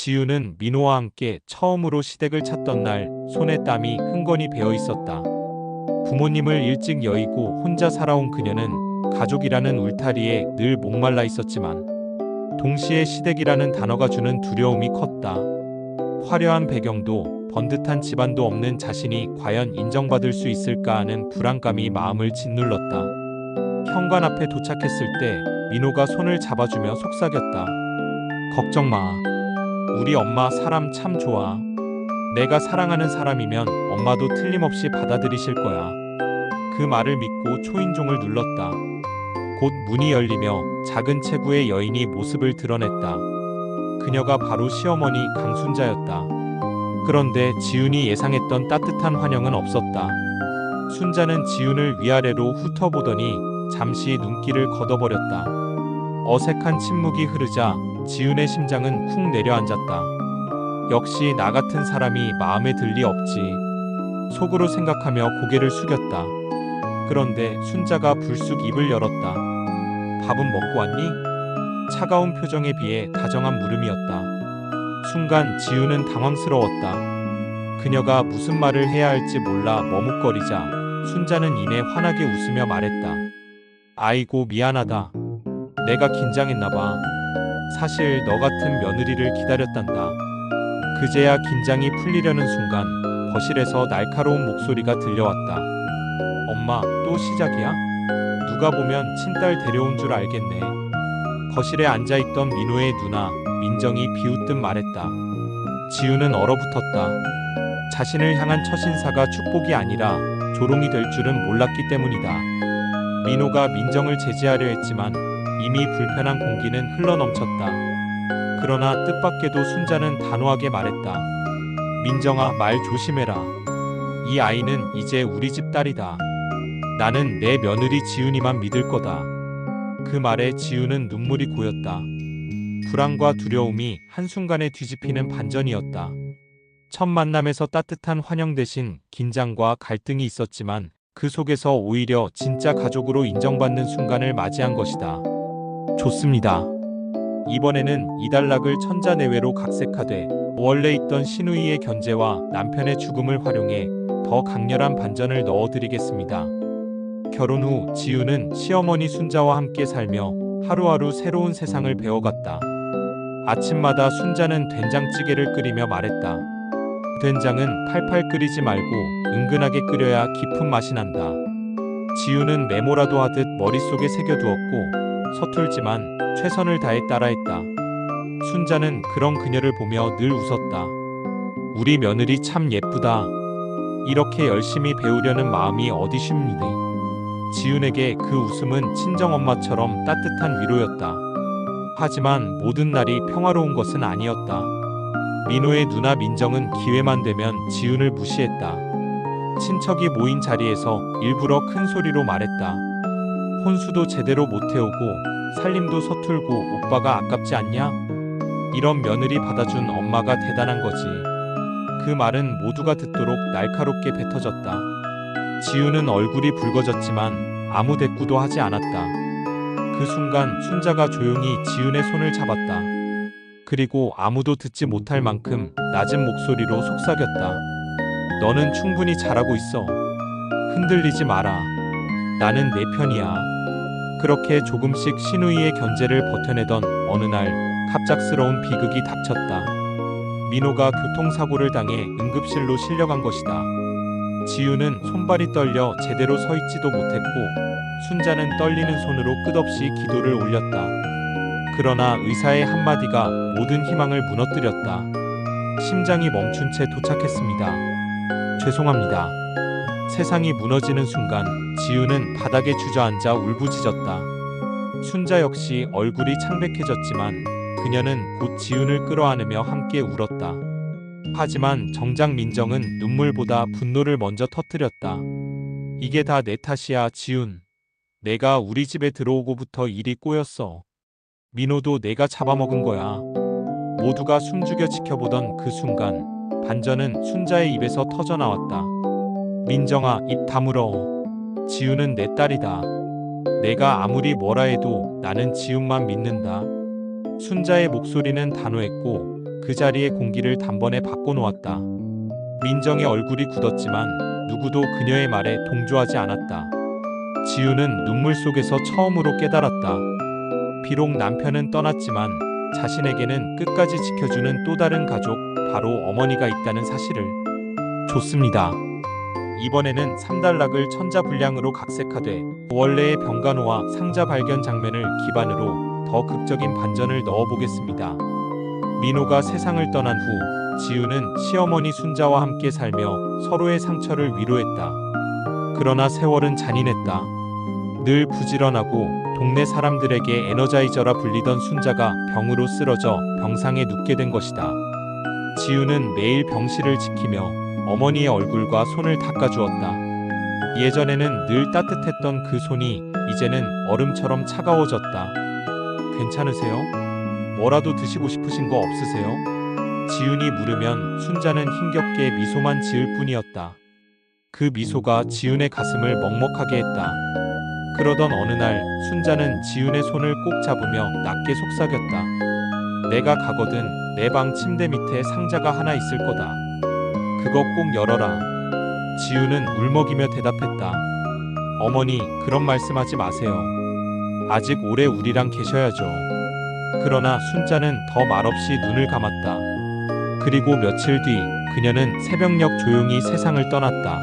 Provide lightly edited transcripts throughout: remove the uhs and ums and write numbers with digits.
지우는 민호와 함께 처음으로 시댁을 찾던 날 손에 땀이 흥건히 배어 있었다. 부모님을 일찍 여의고 혼자 살아온 그녀는 가족이라는 울타리에 늘 목말라 있었지만 동시에 시댁이라는 단어가 주는 두려움이 컸다. 화려한 배경도 번듯한 집안도 없는 자신이 과연 인정받을 수 있을까 하는 불안감이 마음을 짓눌렀다. 현관 앞에 도착했을 때 민호가 손을 잡아주며 속삭였다. 걱정 마. 우리 엄마 사람 참 좋아. 내가 사랑하는 사람이면 엄마도 틀림없이 받아들이실 거야. 그 말을 믿고 초인종을 눌렀다. 곧 문이 열리며 작은 체구의 여인이 모습을 드러냈다. 그녀가 바로 시어머니 강순자였다. 그런데 지훈이 예상했던 따뜻한 환영은 없었다. 순자는 지훈을 위아래로 훑어보더니 잠시 눈길을 걷어버렸다. 어색한 침묵이 흐르자 지훈의 심장은 쿵 내려앉았다. 역시 나 같은 사람이 마음에 들 리 없지. 속으로 생각하며 고개를 숙였다. 그런데 순자가 불쑥 입을 열었다. 밥은 먹고 왔니? 차가운 표정에 비해 다정한 물음이었다. 순간 지우는 당황스러웠다. 그녀가 무슨 말을 해야 할지 몰라 머뭇거리자 순자는 이내 환하게 웃으며 말했다. 아이고 미안하다. 내가 긴장했나봐. 사실 너 같은 며느리를 기다렸단다. 그제야 긴장이 풀리려는 순간 거실에서 날카로운 목소리가 들려왔다. 엄마, 또 시작이야? 누가 보면 친딸 데려온 줄 알겠네. 거실에 앉아있던 민호의 누나 민정이 비웃듯 말했다. 지우는 얼어붙었다. 자신을 향한 첫인사가 축복이 아니라 조롱이 될 줄은 몰랐기 때문이다. 민호가 민정을 제지하려 했지만 이미 불편한 공기는 흘러넘쳤다. 그러나 뜻밖에도 순자는 단호하게 말했다. 민정아, 말 조심해라. 이 아이는 이제 우리 집 딸이다. 나는 내 며느리 지훈이만 믿을 거다. 그 말에 지훈은 눈물이 고였다. 불안과 두려움이 한순간에 뒤집히는 반전이었다. 첫 만남에서 따뜻한 환영 대신 긴장과 갈등이 있었지만 그 속에서 오히려 진짜 가족으로 인정받는 순간을 맞이한 것이다. 좋습니다. 이번에는 이단락을 천자내외로 각색하되 원래 있던 신우이의 견제와 남편의 죽음을 활용해 더 강렬한 반전을 넣어드리겠습니다. 결혼 후 지우는 시어머니 순자와 함께 살며 하루하루 새로운 세상을 배워갔다. 아침마다 순자는 된장찌개를 끓이며 말했다. 된장은 팔팔 끓이지 말고 은근하게 끓여야 깊은 맛이 난다. 지우는 메모라도 하듯 머릿속에 새겨두었고 서툴지만 최선을 다해 따라했다. 순자는 그런 그녀를 보며 늘 웃었다. 우리 며느리 참 예쁘다. 이렇게 열심히 배우려는 마음이 어디 쉽니? 지훈에게 그 웃음은 친정엄마처럼 따뜻한 위로였다. 하지만 모든 날이 평화로운 것은 아니었다. 민호의 누나 민정은 기회만 되면 지훈을 무시했다. 친척이 모인 자리에서 일부러 큰 소리로 말했다. 혼수도 제대로 못 태우고 살림도 서툴고 오빠가 아깝지 않냐? 이런 며느리 받아준 엄마가 대단한 거지. 그 말은 모두가 듣도록 날카롭게 뱉어졌다. 지우는 얼굴이 붉어졌지만 아무 대꾸도 하지 않았다. 그 순간 순자가 조용히 지훈의 손을 잡았다. 그리고 아무도 듣지 못할 만큼 낮은 목소리로 속삭였다. 너는 충분히 잘하고 있어. 흔들리지 마라. 나는 내 편이야. 그렇게 조금씩 신우이의 견제를 버텨내던 어느 날 갑작스러운 비극이 닥쳤다. 민호가 교통사고를 당해 응급실로 실려간 것이다. 지우는 손발이 떨려 제대로 서 있지도 못했고 순자는 떨리는 손으로 끝없이 기도를 올렸다. 그러나 의사의 한마디가 모든 희망을 무너뜨렸다. 심장이 멈춘 채 도착했습니다. 죄송합니다. 세상이 무너지는 순간 지우는 바닥에 주저앉아 울부짖었다. 순자 역시 얼굴이 창백해졌지만 그녀는 곧 지훈을 끌어안으며 함께 울었다. 하지만 정작 민정은 눈물보다 분노를 먼저 터뜨렸다. 이게 다 내 탓이야, 지훈. 내가 우리 집에 들어오고부터 일이 꼬였어. 민호도 내가 잡아먹은 거야. 모두가 숨죽여 지켜보던 그 순간 반전은 순자의 입에서 터져나왔다. 민정아, 입 다물어. 지훈은 내 딸이다. 내가 아무리 뭐라 해도 나는 지훈만 믿는다. 순자의 목소리는 단호했고 그 자리의 공기를 단번에 바꿔놓았다. 민정의 얼굴이 굳었지만 누구도 그녀의 말에 동조하지 않았다. 지우는 눈물 속에서 처음으로 깨달았다. 비록 남편은 떠났지만 자신에게는 끝까지 지켜주는 또 다른 가족, 바로 어머니가 있다는 사실을. 좋습니다. 이번에는 3단락을 천자불량으로 각색하되 원래의 병간호와 상자 발견 장면을 기반으로 더 극적인 반전을 넣어보겠습니다. 민호가 세상을 떠난 후 지우는 시어머니 순자와 함께 살며 서로의 상처를 위로했다. 그러나 세월은 잔인했다. 늘 부지런하고 동네 사람들에게 에너자이저라 불리던 순자가 병으로 쓰러져 병상에 눕게 된 것이다. 지우는 매일 병실을 지키며 어머니의 얼굴과 손을 닦아주었다. 예전에는 늘 따뜻했던 그 손이 이제는 얼음처럼 차가워졌다. 괜찮으세요? 뭐라도 드시고 싶으신 거 없으세요? 지훈이 물으면 순자는 힘겹게 미소만 지을 뿐이었다. 그 미소가 지훈의 가슴을 먹먹하게 했다. 그러던 어느 날 순자는 지훈의 손을 꼭 잡으며 낮게 속삭였다. 내가 가거든 내 방 침대 밑에 상자가 하나 있을 거다. 그거 꼭 열어라. 지훈은 울먹이며 대답했다. 어머니, 그런 말씀하지 마세요. 아직 오래 우리랑 계셔야죠. 그러나 순자는 더 말없이 눈을 감았다. 그리고 며칠 뒤 그녀는 새벽녘 조용히 세상을 떠났다.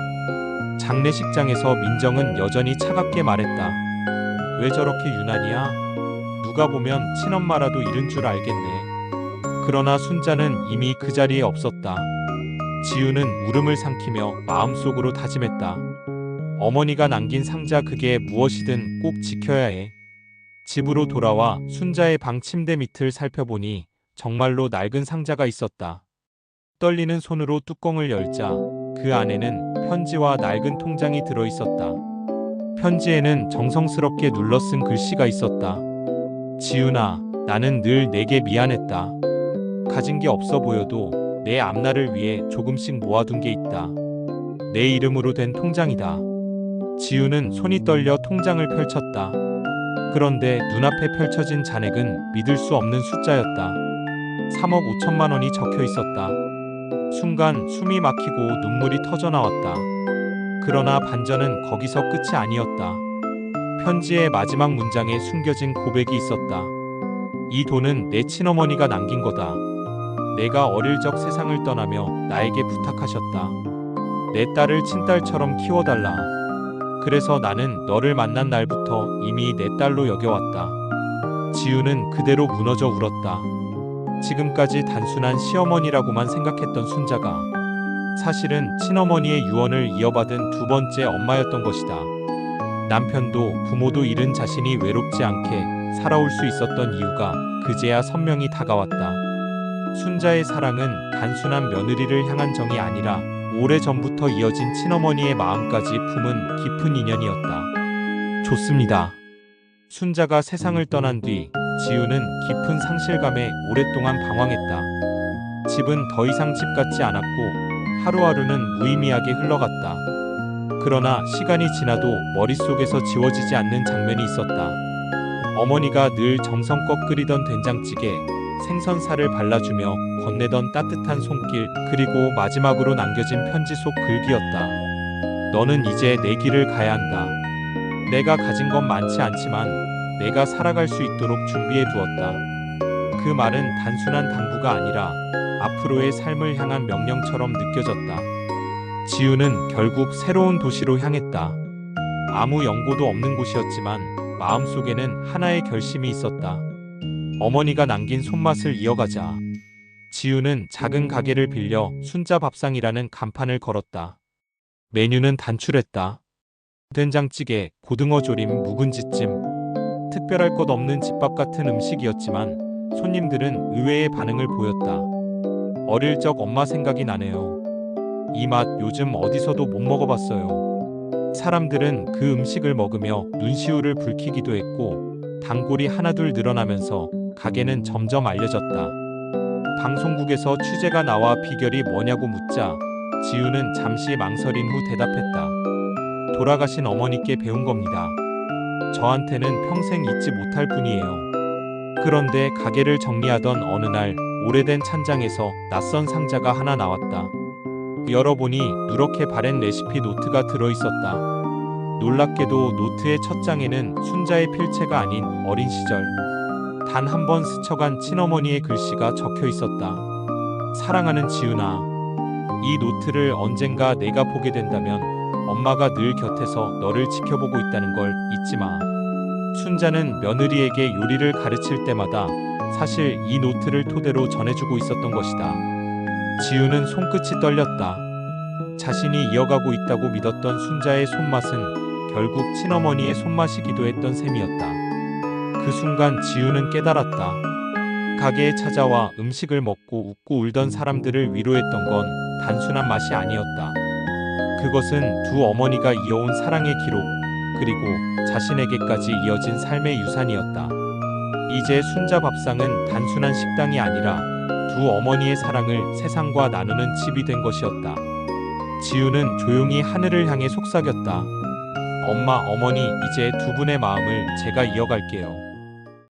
장례식장에서 민정은 여전히 차갑게 말했다. 왜 저렇게 유난이야? 누가 보면 친엄마라도 잃은 줄 알겠네. 그러나 순자는 이미 그 자리에 없었다. 지우는 울음을 삼키며 마음속으로 다짐했다. 어머니가 남긴 상자, 그게 무엇이든 꼭 지켜야 해. 집으로 돌아와 순자의 방 침대 밑을 살펴보니 정말로 낡은 상자가 있었다. 떨리는 손으로 뚜껑을 열자 그 안에는 편지와 낡은 통장이 들어있었다. 편지에는 정성스럽게 눌러 쓴 글씨가 있었다. 지훈아, 나는 늘 내게 미안했다. 가진 게 없어 보여도 내 앞날을 위해 조금씩 모아둔 게 있다. 내 이름으로 된 통장이다. 지훈은 손이 떨려 통장을 펼쳤다. 그런데 눈앞에 펼쳐진 잔액은 믿을 수 없는 숫자였다. 3억 5천만 원이 적혀 있었다. 순간 숨이 막히고 눈물이 터져나왔다. 그러나 반전은 거기서 끝이 아니었다. 편지의 마지막 문장에 숨겨진 고백이 있었다. 이 돈은 내 친어머니가 남긴 거다. 내가 어릴 적 세상을 떠나며 나에게 부탁하셨다. 내 딸을 친딸처럼 키워달라. 그래서 나는 너를 만난 날부터 이미 내 딸로 여겨왔다. 지우는 그대로 무너져 울었다. 지금까지 단순한 시어머니라고만 생각했던 순자가 사실은 친어머니의 유언을 이어받은 두 번째 엄마였던 것이다. 남편도 부모도 잃은 자신이 외롭지 않게 살아올 수 있었던 이유가 그제야 선명히 다가왔다. 순자의 사랑은 단순한 며느리를 향한 정이 아니라 오래전부터 이어진 친어머니의 마음까지 품은 깊은 인연이었다. 좋습니다. 순자가 세상을 떠난 뒤 지우는 깊은 상실감에 오랫동안 방황했다. 집은 더 이상 집 같지 않았고 하루하루는 무의미하게 흘러갔다. 그러나 시간이 지나도 머릿속에서 지워지지 않는 장면이 있었다. 어머니가 늘 정성껏 끓이던 된장찌개, 생선살을 발라주며 건네던 따뜻한 손길, 그리고 마지막으로 남겨진 편지 속 글귀였다. 너는 이제 내 길을 가야 한다. 내가 가진 건 많지 않지만 내가 살아갈 수 있도록 준비해 두었다. 그 말은 단순한 당부가 아니라 앞으로의 삶을 향한 명령처럼 느껴졌다. 지우는 결국 새로운 도시로 향했다. 아무 연고도 없는 곳이었지만 마음속에는 하나의 결심이 있었다. 어머니가 남긴 손맛을 이어가자. 지우는 작은 가게를 빌려 순자 밥상이라는 간판을 걸었다. 메뉴는 단출했다. 된장찌개, 고등어 조림, 묵은지찜. 특별할 것 없는 집밥 같은 음식이었지만 손님들은 의외의 반응을 보였다. 어릴 적 엄마 생각이 나네요. 이 맛 요즘 어디서도 못 먹어봤어요. 사람들은 그 음식을 먹으며 눈시울을 붉히기도 했고 단골이 하나둘 늘어나면서 가게는 점점 알려졌다. 방송국에서 취재가 나와 비결이 뭐냐고 묻자 지우는 잠시 망설인 후 대답했다. 돌아가신 어머니께 배운 겁니다. 저한테는 평생 잊지 못할 뿐이에요. 그런데 가게를 정리하던 어느 날 오래된 찬장에서 낯선 상자가 하나 나왔다. 열어보니 누렇게 바랜 레시피 노트가 들어있었다. 놀랍게도 노트의 첫 장에는 순자의 필체가 아닌 어린 시절 단 한 번 스쳐간 친어머니의 글씨가 적혀 있었다. 사랑하는 지훈아, 이 노트를 언젠가 내가 보게 된다면 엄마가 늘 곁에서 너를 지켜보고 있다는 걸 잊지 마. 순자는 며느리에게 요리를 가르칠 때마다 사실 이 노트를 토대로 전해주고 있었던 것이다. 지훈은 손끝이 떨렸다. 자신이 이어가고 있다고 믿었던 순자의 손맛은 결국 친어머니의 손맛이기도 했던 셈이었다. 그 순간 지훈은 깨달았다. 가게에 찾아와 음식을 먹고 웃고 울던 사람들을 위로했던 건 단순한 맛이 아니었다. 그것은 두 어머니가 이어온 사랑의 기록, 그리고 자신에게까지 이어진 삶의 유산이었다. 이제 순자 밥상은 단순한 식당이 아니라 두 어머니의 사랑을 세상과 나누는 집이 된 것이었다. 지훈은 조용히 하늘을 향해 속삭였다. 엄마, 어머니, 이제 두 분의 마음을 제가 이어갈게요.